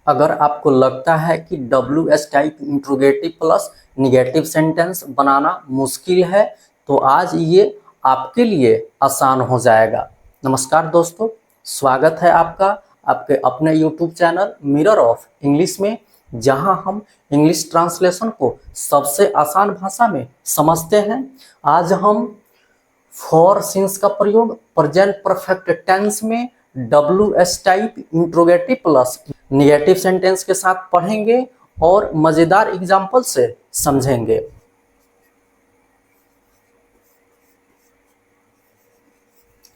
अगर आपको लगता है कि WH type interrogative plus negative sentence बनाना मुश्किल है तो आज ये आपके लिए आसान हो जाएगा। नमस्कार दोस्तों, स्वागत है आपका आपके अपने YouTube channel mirror of English में, जहां हम इंग्लिश ट्रांसलेशन को सबसे आसान भाषा में समझते हैं। आज हम फॉर सिंस का प्रयोग प्रेजेंट परफेक्ट टेंस में WH type interrogative plus negative sentence के साथ पढ़ेंगे और मजेदार एग्जाम्पल से समझेंगे।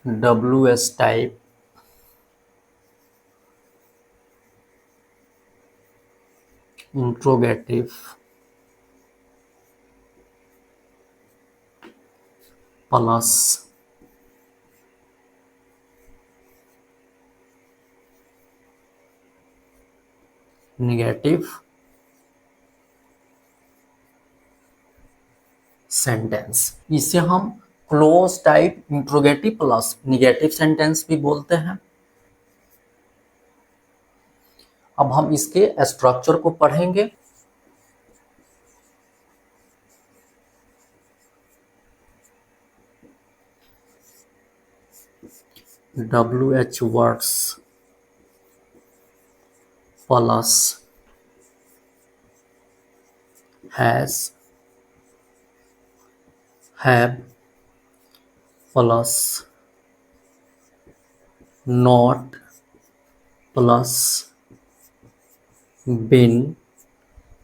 WH type interrogative plus negative sentence, इसे हम close type interrogative plus negative sentence भी बोलते हैं। अब हम इसके स्ट्रक्चर को पढ़ेंगे। WH words plus has, have plus not plus been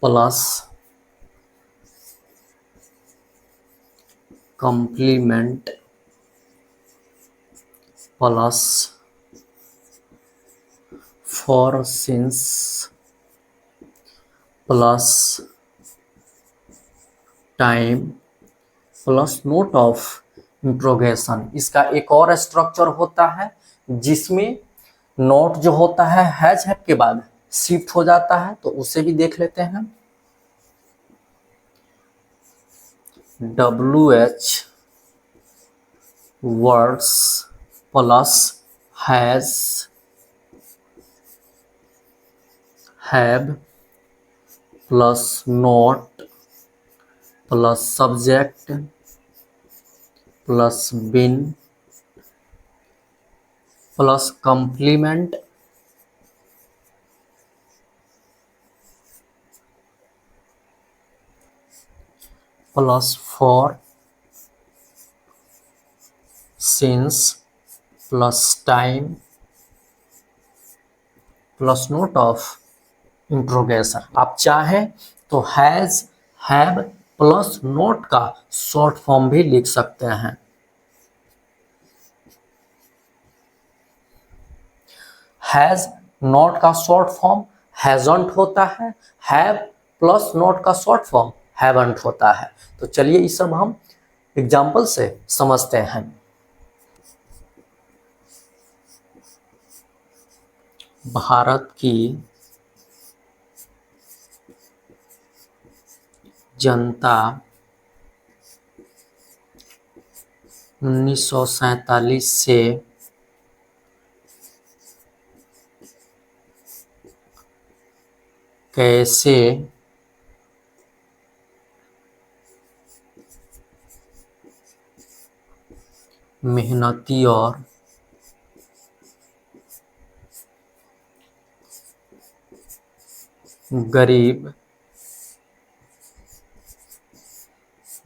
plus complement plus for since plus time plus note of interrogation. इसका एक और स्ट्रक्चर होता है जिसमें नोट जो होता है हैज हैव के बाद शिफ्ट हो जाता है, तो उसे भी देख लेते हैं। WH words plus has, have plus not plus subject plus been plus complement plus for since plus time plus note of interrogation. आप चाहें तो हैज, हैव प्लस नोट का शॉर्ट फॉर्म भी लिख सकते हैं। हैज नॉट का शॉर्ट फॉर्म हैजंट होता है, हैव प्लस नॉट का शॉर्ट फॉर्म हैवंट होता है। तो चलिए ये सब हम एग्जाम्पल से समझते हैं। भारत की जनता 1947 से कैसे मेहनती और गरीब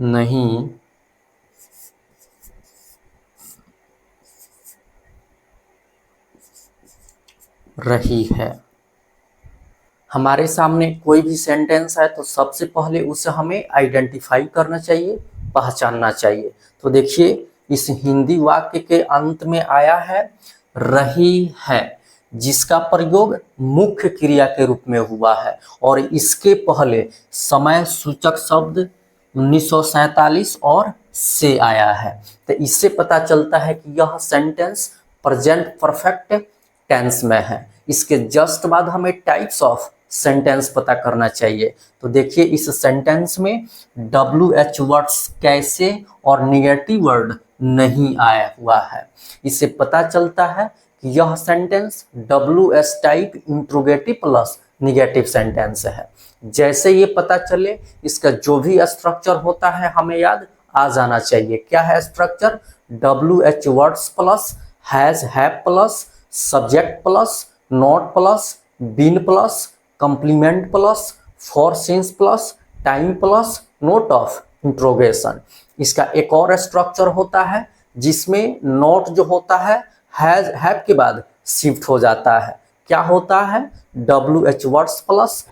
नहीं रही है। हमारे सामने कोई भी सेंटेंस है तो सबसे पहले उसे हमें आइडेंटिफाई करना चाहिए, पहचानना चाहिए। तो देखिए इस हिंदी वाक्य के अंत में आया है रही है, जिसका प्रयोग मुख्य क्रिया के रूप में हुआ है और इसके पहले समय सूचक शब्द 1947 और से आया है। तो इससे पता चलता है कि यह सेंटेंस प्रेजेंट परफेक्ट टेंस में है। इसके जस्ट बाद हमें टाइप्स ऑफ सेंटेंस पता करना चाहिए। तो देखिए इस सेंटेंस में WH वर्ड्स कैसे और निगेटिव वर्ड नहीं आया हुआ है। इससे पता चलता है कि यह sentence WH type interrogative plus negative sentence है। जैसे ये पता चले इसका जो भी स्ट्रक्चर होता है हमें याद आ जाना चाहिए। क्या है structure? WH words plus has have plus subject plus not plus been plus complement plus for since plus time plus note of interrogation. इसका एक और स्ट्रक्चर होता है जिसमें नोट जो होता है हैज हैव के बाद शिफ्ट हो जाता है। क्या होता है? WH words plus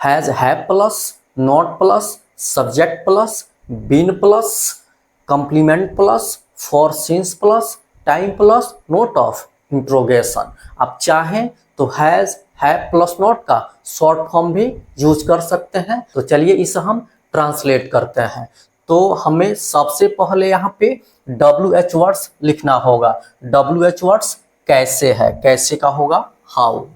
has have plus not plus subject plus been plus complement plus for since plus time plus note of interrogation. आप चाहें तो हैज हैव प्लस नॉट का शॉर्ट फॉर्म भी यूज कर सकते हैं। तो चलिए इसे हम ट्रांसलेट करते हैं। तो हमें सबसे पहले यहाँ पे WH वर्ड्स लिखना होगा। WH वर्ड्स कैसे है, कैसे का होगा हाउ।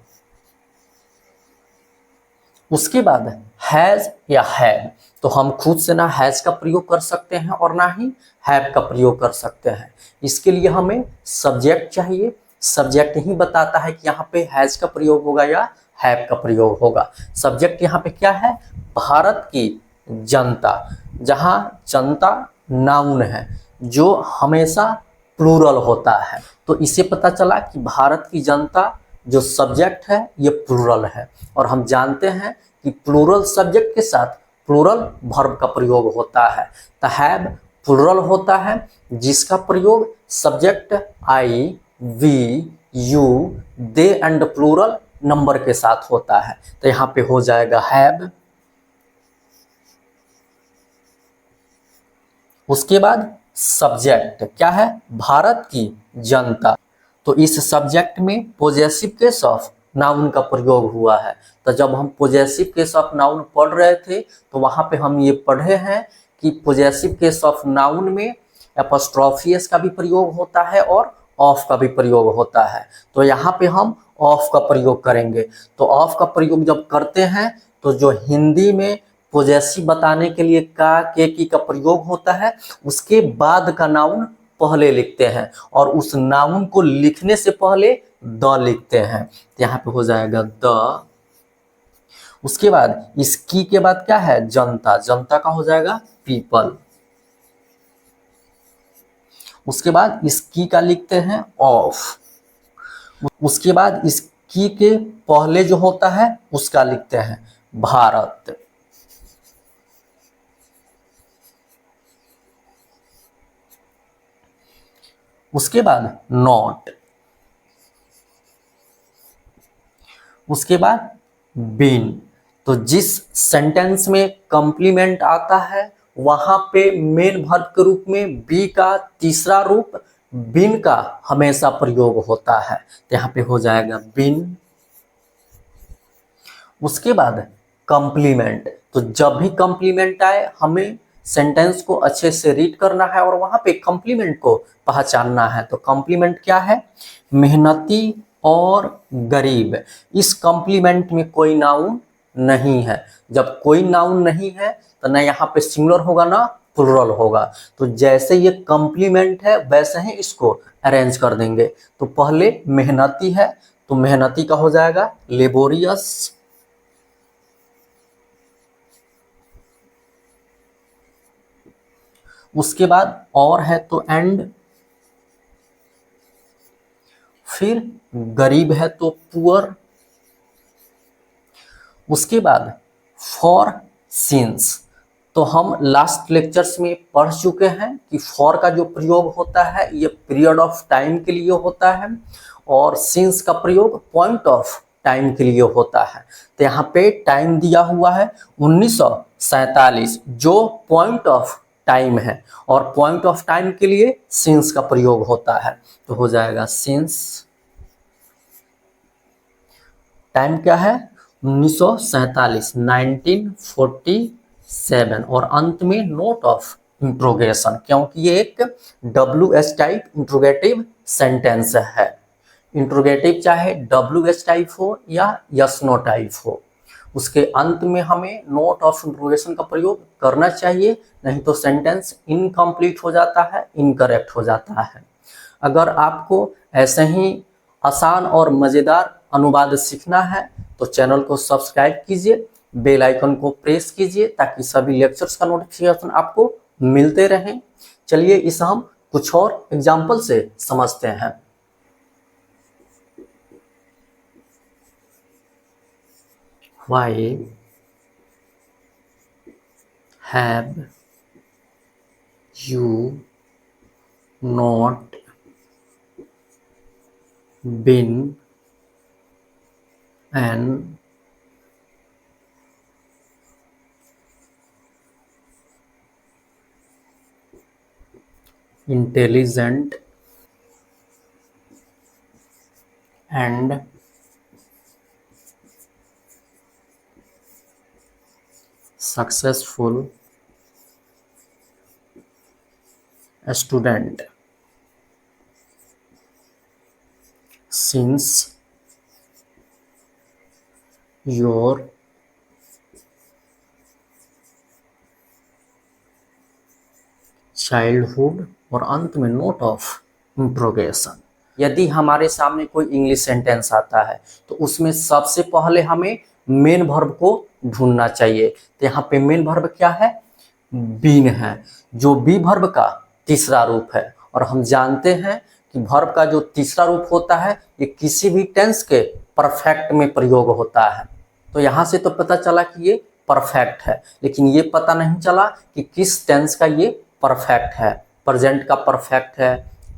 उसके बाद हैज या हैव, तो हम खुद से ना हैज का प्रयोग कर सकते हैं और ना ही हैव का प्रयोग कर सकते हैं। इसके लिए हमें सब्जेक्ट चाहिए। सब्जेक्ट ही बताता है कि यहाँ पे हैज का प्रयोग होगा या हैव का प्रयोग होगा। सब्जेक्ट यहाँ पे क्या है? भारत की जनता, जहाँ जनता नाउन है जो हमेशा प्लूरल होता है। तो इससे पता चला कि भारत की जनता जो सब्जेक्ट है ये प्लूरल है। और हम जानते हैं कि प्लूरल सब्जेक्ट के साथ प्लूरल वर्ब का प्रयोग होता है। तो हैव प्लूरल होता है जिसका प्रयोग subject I, we, you, they and plural number के साथ होता है। तो यहाँ पे हो जाएगा हैव। उसके बाद सब्जेक्ट क्या है? भारत की जनता। तो इस सब्जेक्ट में पोजेसिव केस ऑफ नाउन का प्रयोग हुआ है। तो जब हम पोजेसिव केस ऑफ नाउन पढ़ रहे थे तो वहां पे हम ये पढ़े हैं कि पोजेसिव केस ऑफ नाउन में एपोस्ट्रोफी एस का भी प्रयोग होता है और ऑफ का भी प्रयोग होता है। तो यहाँ पे हम ऑफ का प्रयोग करेंगे। तो ऑफ का प्रयोग जब करते हैं तो जो हिंदी में पोजेसिव बताने के लिए का, के, की का प्रयोग होता है उसके बाद का नाउन पहले लिखते हैं और उस नाउन को लिखने से पहले द लिखते हैं। तो यहाँ पे हो जाएगा द। उसके बाद इस की के बाद क्या है? जनता। जनता का हो जाएगा पीपल। उसके बाद इस की का लिखते हैं ऑफ। उसके बाद इस की के पहले जो होता है उसका लिखते हैं भारत। उसके बाद नॉट। उसके बाद बीन। तो जिस सेंटेंस में कंप्लीमेंट आता है वहां पे मेन वर्ब के रूप में बी का तीसरा रूप बीन का हमेशा प्रयोग होता है। तो यहाँ पे हो जाएगा बीन। उसके बाद कंप्लीमेंट। तो जब भी कंप्लीमेंट आए हमें सेंटेंस को अच्छे से रीड करना है और वहां पे कंप्लीमेंट को पहचानना है। तो कंप्लीमेंट क्या है? मेहनती और गरीब। इस कंप्लीमेंट में कोई नाउन नहीं है। जब कोई नाउन नहीं है तो ना यहाँ पे सिंगुलर होगा ना प्लुरल होगा। तो जैसे ये कंप्लीमेंट है वैसे ही इसको अरेंज कर देंगे। तो पहले मेहनती है तो मेहनती का हो जाएगा लेबोरियस। उसके बाद और है तो एंड। फिर गरीब है तो पुअर। उसके बाद फॉर सिंस। तो हम लास्ट लेक्चर्स में पढ़ चुके हैं कि फॉर का जो प्रयोग होता है ये पीरियड ऑफ टाइम के लिए होता है और सिंस का प्रयोग पॉइंट ऑफ टाइम के लिए होता है। तो यहाँ पे टाइम दिया हुआ है 1947 जो पॉइंट ऑफ टाइम है और पॉइंट ऑफ टाइम के लिए सिंस का प्रयोग होता है। तो हो जाएगा सिंस। टाइम क्या है? 1947 1947 और अंत में नोट ऑफ इंट्रोगेशन क्योंकि ये एक WH टाइप इंट्रोगेटिव सेंटेंस है। इंट्रोगेटिव चाहे WH टाइप हो या यस नो टाइप हो उसके अंत में हमें नोट ऑफ इंट्रोगेशन का प्रयोग करना चाहिए, नहीं तो सेंटेंस इनकम्प्लीट हो जाता है, इनकरेक्ट हो जाता है। अगर आपको ऐसे ही आसान और मज़ेदार अनुवाद सीखना है तो चैनल को सब्सक्राइब कीजिए, बेल आइकन को प्रेस कीजिए ताकि सभी लेक्चर्स का नोटिफिकेशन आपको मिलते रहें। चलिए इसे हम कुछ और एग्जाम्पल से समझते हैं। Why have you not been an intelligent and successful student since your childhood और अंत में नोट ऑफ इंट्रोगेशन। यदि हमारे सामने कोई इंग्लिश सेंटेंस आता है तो उसमें सबसे पहले हमें मेन वर्ब को ढूंढना चाहिए। तो यहाँ पे मेन वर्ब क्या है? बीन है, जो बी वर्ब का तीसरा रूप है। और हम जानते हैं कि वर्ब का जो तीसरा रूप होता है ये किसी भी टेंस के परफेक्ट में प्रयोग होता है। तो यहाँ से तो पता चला कि ये परफेक्ट है, लेकिन ये पता नहीं चला कि किस टेंस का ये परफेक्ट है। प्रेजेंट का परफेक्ट है,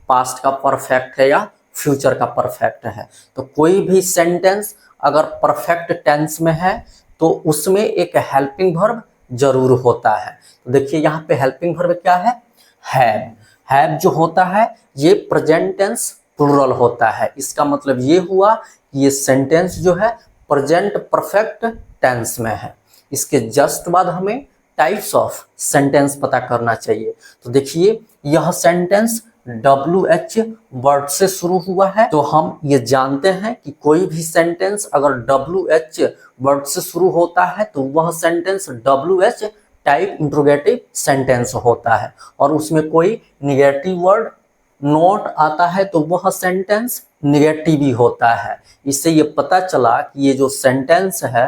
पास्ट का परफेक्ट है या फ्यूचर का परफेक्ट है। तो कोई भी सेंटेंस अगर परफेक्ट टेंस में है तो उसमें एक हेल्पिंग वर्ब जरूर होता है। तो देखिए यहाँ पे हेल्पिंग वर्ब क्या है? हैव। हैव जो होता है ये प्रेजेंट टेंस प्लूरल होता है। इसका मतलब ये हुआ कि ये सेंटेंस जो है प्रेजेंट परफेक्ट टेंस में है। इसके जस्ट बाद हमें टाइप्स ऑफ सेंटेंस पता करना चाहिए। तो देखिए यह सेंटेंस WH वर्ड से शुरू हुआ है। तो हम ये जानते हैं कि कोई भी सेंटेंस अगर WH वर्ड से शुरू होता है तो वह sentence WH type interrogative sentence होता है। और उसमें कोई निगेटिव वर्ड नोट आता है तो वह सेंटेंस निगेटिव ही होता है। इससे ये पता चला कि ये जो सेंटेंस है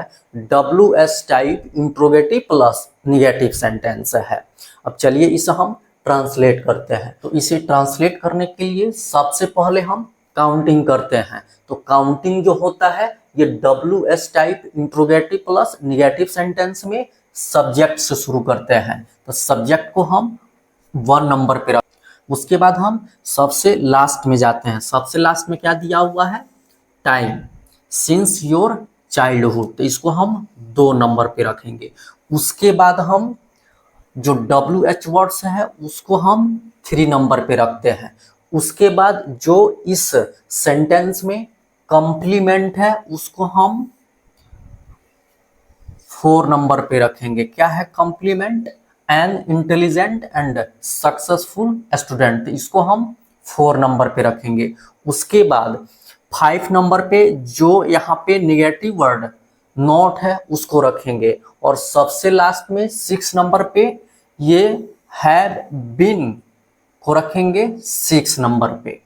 WH type interrogative plus negative sentence है। अब चलिए इसे हम ट्रांसलेट करते हैं। तो इसे ट्रांसलेट करने के लिए सबसे पहले हम काउंटिंग करते हैं। तो काउंटिंग जो होता है ये WH type interrogative plus negative sentence में सब्जेक्ट से शुरू करते हैं। तो सब्जेक्ट को हम 1 नंबर पे रख, उसके बाद हम सबसे लास्ट में जाते हैं। सबसे लास्ट में क्या दिया हुआ है? टाइम। सिंस योर चाइल्डहुड, तो इसको हम 2 नंबर पे रखेंगे। उसके बाद हम जो WH वर्ड्स है उसको हम 3 नंबर पे रखते हैं। उसके बाद जो इस सेंटेंस में कॉम्प्लीमेंट है उसको हम 4 नंबर पे रखेंगे। क्या है complement? An intelligent and successful student, इसको हम 4 नंबर पे रखेंगे। उसके बाद 5 नंबर पे जो यहाँ पे निगेटिव वर्ड नॉट है उसको रखेंगे। और सबसे लास्ट में 6 नंबर पे ये हैव बीन को रखेंगे 6 नंबर पे।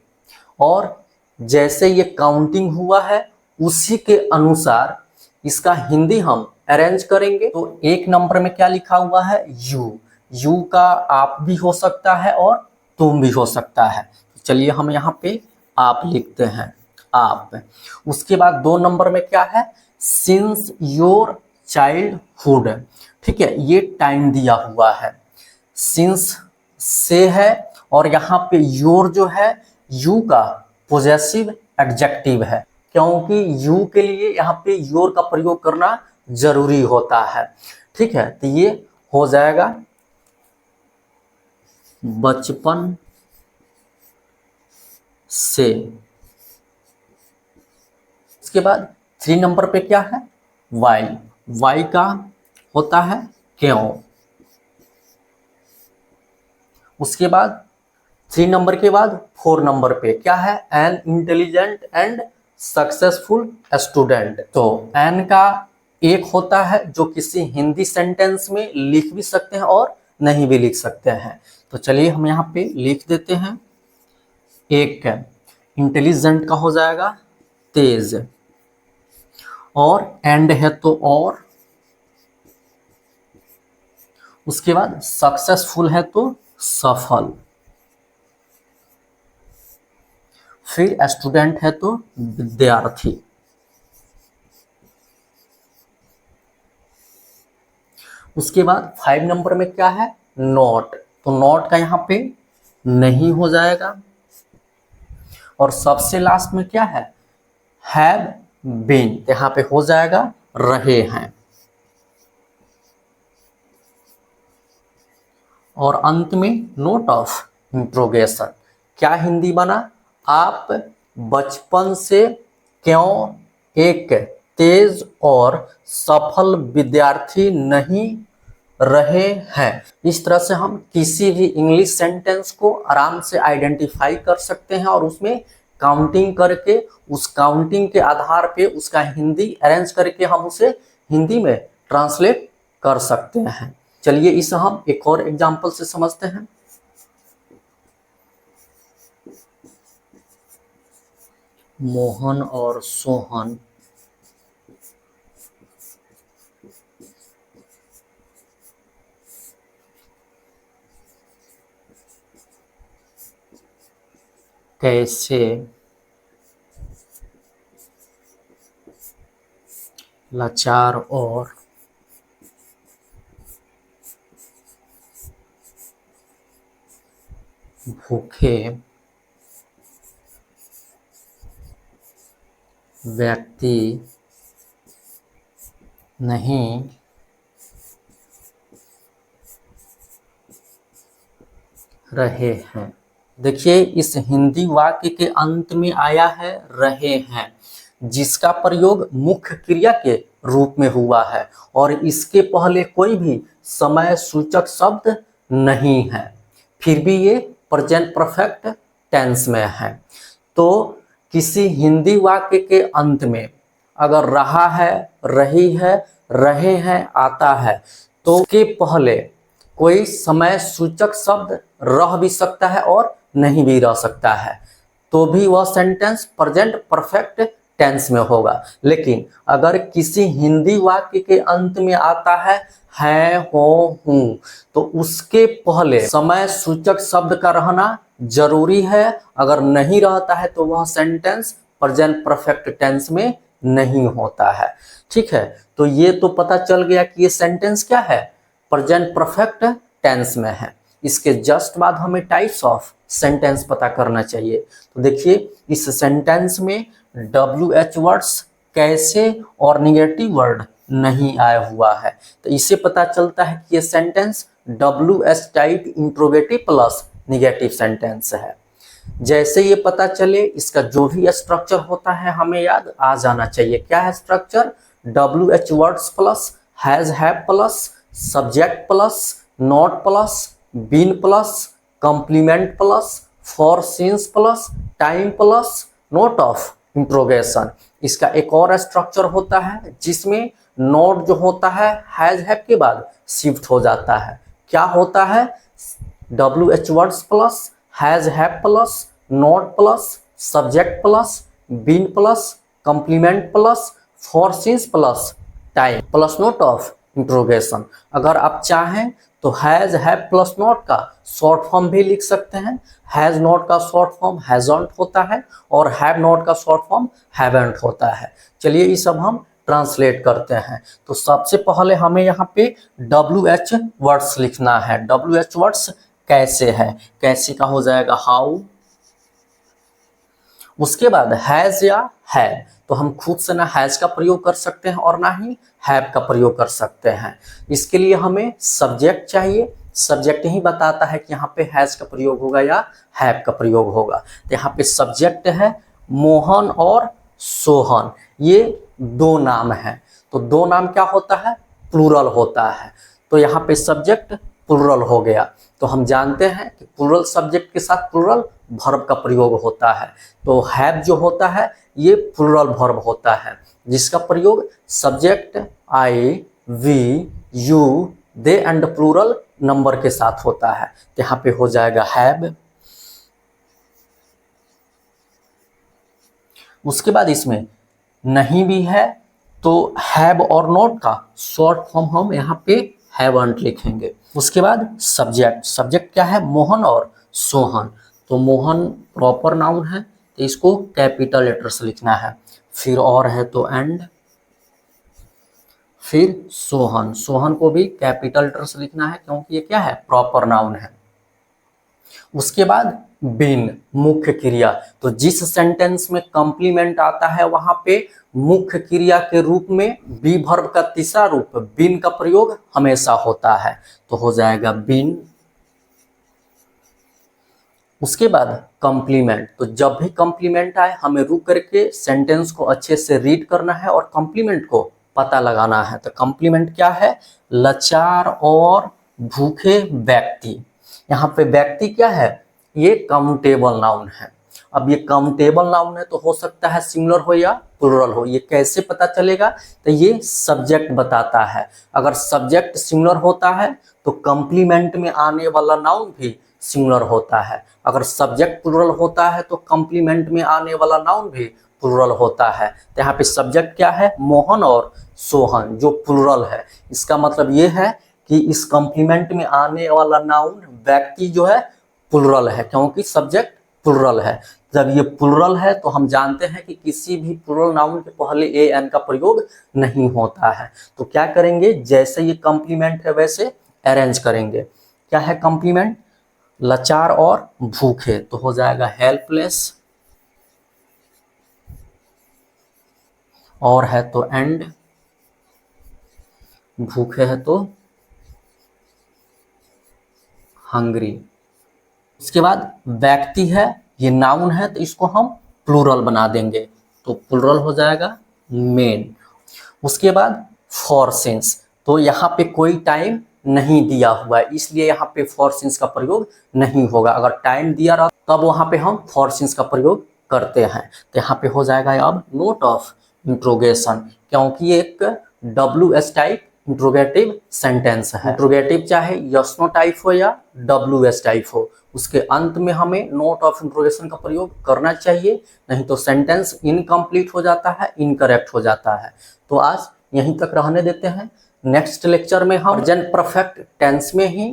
और जैसे ये काउंटिंग हुआ है उसी के अनुसार इसका हिंदी हम अरेंज करेंगे। तो 1 नंबर में क्या लिखा हुआ है? यू। यू का आप भी हो सकता है और तुम भी हो सकता है। तो चलिए हम यहाँ पे आप लिखते हैं, आप। उसके बाद 2 नंबर में क्या है? Since your childhood. ठीक है, ये टाइम दिया हुआ है। सिंस से है और यहाँ पे योर जो है यू का पोजेसिव एडजेक्टिव है, क्योंकि यू के लिए यहाँ पे योर का प्रयोग करना जरूरी होता है। ठीक है, तो ये हो जाएगा बचपन से। इसके बाद 3 नंबर पे क्या है? वाई। वाई का होता है क्यों। उसके बाद 3 नंबर के बाद 4 नंबर पे क्या है? N intelligent and successful student. तो एन का एक होता है जो किसी हिंदी सेंटेंस में लिख भी सकते हैं और नहीं भी लिख सकते हैं। तो चलिए हम यहाँ पे लिख देते हैं। एक इंटेलिजेंट का हो जाएगा तेज, और एंड है तो और, उसके बाद सक्सेसफुल है तो सफल, फिर स्टूडेंट है तो विद्यार्थी, उसके बाद 5 नंबर में क्या है, नॉट, तो नॉट का यहाँ पे नहीं हो जाएगा, और सबसे लास्ट में क्या है, हैव बीन, यहाँ पे हो जाएगा रहे हैं, और अंत में नोट ऑफ इंट्रोगेशन। क्या हिंदी बना, आप बचपन से क्यों एक तेज और सफल विद्यार्थी नहीं रहे हैं। इस तरह से हम किसी भी इंग्लिश सेंटेंस को आराम से आइडेंटिफाई कर सकते हैं और उसमें काउंटिंग करके, उस काउंटिंग के आधार पे उसका हिंदी अरेंज करके हम उसे हिंदी में ट्रांसलेट कर सकते हैं। चलिए इसे हम एक और एग्जांपल से समझते हैं। मोहन और सोहन कैसे लाचार और भूखे व्यक्ति नहीं रहे हैं। देखिए इस हिंदी वाक्य के अंत में आया है रहे हैं, जिसका प्रयोग मुख्य क्रिया के रूप में हुआ है और इसके पहले कोई भी समय सूचक शब्द नहीं है, फिर भी ये प्रेजेंट परफेक्ट टेंस में है। तो किसी हिंदी वाक्य के अंत में अगर रहा है, रही है, रहे हैं आता है तो के पहले कोई समय सूचक शब्द रह भी सकता है और नहीं भी रह सकता है, तो भी वह सेंटेंस प्रेजेंट परफेक्ट टेंस में होगा। लेकिन अगर किसी हिंदी वाक्य के अंत में आता है, हो, हूं, तो उसके पहले समय सूचक शब्द का रहना जरूरी है। अगर नहीं रहता है तो वह सेंटेंस प्रेजेंट परफेक्ट टेंस में नहीं होता है। ठीक है, तो ये तो पता चल गया कि ये सेंटेंस क्या है, प्रेजेंट परफेक्ट टेंस में है। इसके जस्ट बाद हमें टाइप्स ऑफ सेंटेंस पता करना चाहिए। तो देखिए इस सेंटेंस में WH वर्ड्स कैसे और निगेटिव वर्ड नहीं आया हुआ है, तो इससे पता चलता है कि ये sentence WH type interrogative plus negative sentence है। जैसे ये पता चले इसका जो भी स्ट्रक्चर होता है हमें याद आ जाना चाहिए। क्या है structure, WH words plus has have plus subject plus not plus been plus complement plus for since plus time plus note of interrogation. इसका एक और स्ट्रक्चर होता है जिसमें नोट जो होता है हैज हैव के बाद शिफ्ट हो जाता है। क्या होता है, WH words plus has have plus not plus subject plus been plus complement plus for since plus time plus note of interrogation. अगर आप चाहें तो हैज हैव प्लस नॉट का शॉर्ट फॉर्म भी लिख सकते हैं। हैज नॉट का शॉर्ट फॉर्म हैजंट होता है और हैव नॉट का शॉर्ट फॉर्म हैवेंट होता है। चलिए ये सब हम ट्रांसलेट करते हैं। तो सबसे पहले हमें यहाँ पे WH वर्ड्स लिखना है। WH वर्ड्स कैसे है, कैसे का हो जाएगा हाउ, उसके बाद हैज या है, तो हम खुद से ना हैज का प्रयोग कर सकते हैं और ना ही हैव का प्रयोग कर सकते हैं। इसके लिए हमें सब्जेक्ट चाहिए, सब्जेक्ट ही बताता है कि यहाँ पे हैज का प्रयोग होगा या हैव का प्रयोग होगा। तो यहाँ पे सब्जेक्ट है मोहन और सोहन, ये दो नाम हैं। तो दो नाम क्या होता है, प्लूरल होता है। तो यहाँ पे सब्जेक्ट प्लूरल हो गया। तो हम जानते हैं कि प्लूरल सब्जेक्ट के साथ प्लूरल वर्ब का प्रयोग होता है। तो हैव जो होता है ये प्लूरल वर्ब होता है जिसका प्रयोग subject I we you they and plural number के साथ होता है। तो यहाँ पे हो जाएगा हैव। उसके बाद इसमें नहीं भी है, तो हैव और नॉट का शॉर्ट फॉर्म हम यहाँ पे हैवंट लिखेंगे। उसके बाद सब्जेक्ट, सब्जेक्ट क्या है, मोहन और सोहन। तो मोहन प्रॉपर नाउन है तो इसको कैपिटल लेटर से लिखना है। फिर और है तो एंड, फिर सोहन, सोहन को भी कैपिटल लेटर से लिखना है क्योंकि ये क्या है, प्रॉपर नाउन है। उसके बाद बीन, मुख्य क्रिया। तो जिस सेंटेंस में कंप्लीमेंट आता है वहां पे मुख्य क्रिया के रूप में बी वर्ब का तीसरा रूप बीन का प्रयोग हमेशा होता है, तो हो जाएगा बीन। उसके बाद कंप्लीमेंट, तो जब भी कंप्लीमेंट आए हमें रुक करके सेंटेंस को अच्छे से रीड करना है और कंप्लीमेंट को पता लगाना है। तो कंप्लीमेंट क्या है, लाचार और भूखे व्यक्ति। यहाँ पे व्यक्ति क्या है, ये काउंटेबल नाउन है। अब ये काउंटेबल नाउन है तो हो सकता है सिंगुलर हो या प्लुरल हो, ये कैसे पता चलेगा, तो ये सब्जेक्ट बताता है। अगर सब्जेक्ट सिंगुलर होता है तो कंप्लीमेंट में आने वाला नाउन भी सिंगुलर होता है। अगर सब्जेक्ट प्लुरल होता है तो कंप्लीमेंट में आने वाला नाउन भी प्लुरल होता है। तो यहाँ पे सब्जेक्ट क्या है, मोहन और सोहन, जो प्लुरल है। इसका मतलब ये है कि इस कंप्लीमेंट में आने वाला नाउन व्यक्ति जो है प्लुरल है, क्योंकि सब्जेक्ट प्लुरल है। जब ये प्लुरल है तो हम जानते हैं कि किसी भी प्लुरल नाउन के पहले ए एन का प्रयोग नहीं होता है। तो क्या करेंगे, जैसे ये कंप्लीमेंट है वैसे अरेंज करेंगे। क्या है कंप्लीमेंट, लाचार और भूखे, तो हो जाएगा हेल्पलेस, और है तो एंड, भूखे है तो हंग्री। उसके बाद व्यक्ति है, ये नाउन है तो इसको हम प्लूरल बना देंगे, तो प्लूरल हो जाएगा मेन। उसके बाद फॉर सिंस, तो यहाँ पे कोई टाइम नहीं दिया हुआ है इसलिए यहाँ पे फॉर सिंस का प्रयोग नहीं होगा। अगर टाइम दिया रहा तब वहाँ पे हम फॉर सिंस का प्रयोग करते हैं। तो यहाँ पे हो जाएगा अब नोट ऑफ इंट्रोगेशन, क्योंकि एक WS टाइप इंट्रोगेटिव सेंटेंस है। इंट्रोगेटिव चाहे यस नो टाइप हो या WS टाइप हो, उसके अंत में हमें नोट ऑफ इंट्रोगेशन का प्रयोग करना चाहिए, नहीं तो सेंटेंस इनकम्प्लीट हो जाता है, इनकरेक्ट हो जाता है। तो आज यहीं तक रहने देते हैं। नेक्स्ट लेक्चर में हम प्रेजेंट परफेक्ट टेंस में ही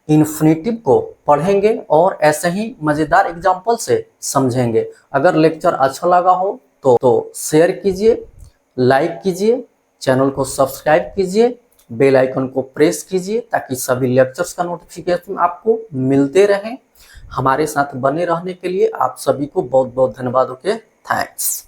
इन्फिनिटिव को पढ़ेंगे और ऐसे ही मजेदार एग्जाम्पल से समझेंगे। अगर लेक्चर अच्छा लगा हो तो शेयर कीजिए, लाइक कीजिए, चैनल को सब्सक्राइब कीजिए, बेल आइकन को प्रेस कीजिए ताकि सभी लेक्चर्स का नोटिफिकेशन आपको मिलते रहें। हमारे साथ बने रहने के लिए आप सभी को बहुत बहुत धन्यवाद। Okay, thanks.